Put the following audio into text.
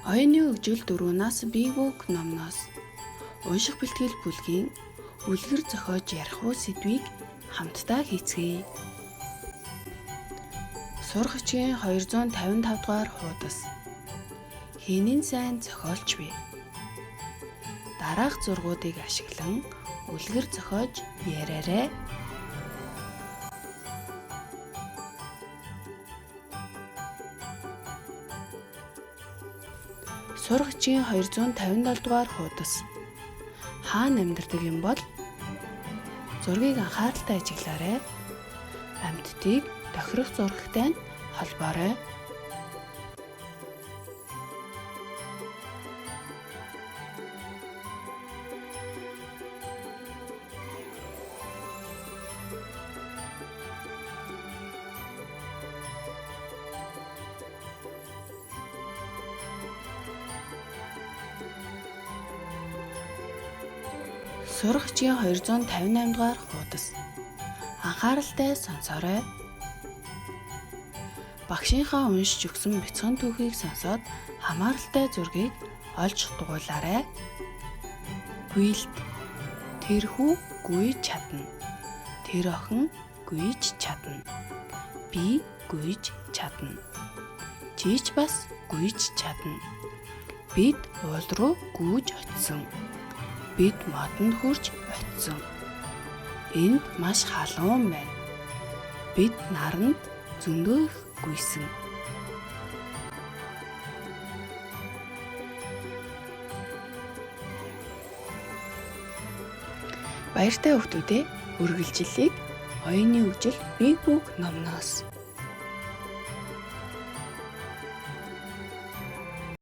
Оюуны хөгжил 4-наас Big Book номноос унших бэлтгэл бүлгийн үлгэр зохиож ярих уу сэдвийг хамтдаа хийцгээе. Сурах хичээн 255 дугаар хуудас. Хинэн сайн зохиолч вэ? Дараах зургуудыг ашиглан үлгэр зохиож яриарай. Сурах хичээн 257 дугаар хуудас. Хаана амьдардаг юм бол? Зургийг анхааралтай ажиглаарай. Амьтдыг тохирох зурагтай нь холбоорой. Сурах хичээн 258 дугаар хуудас. Анхааралтай сонсоорой. Багшийнхаа уншиж өгсөн бяцхан түүхийг сонсоод хамааралтай зургийг олж дугуйлаарай. Гүйлт. Тэр хүү гүйж чадна. Тэр охин гүйж чадна. Би гүйж чадна. Чи ч бас гүйж чадна. Бид уул руу гүйж очисон. Бид модонд хурж очисон. Энд маш халуун байна. Бид наранд зөндөө их гүйсэн. Баяртай хүүхдүүдээ, үргэлжлэлийг Оюуны хөгжил Big Book номноос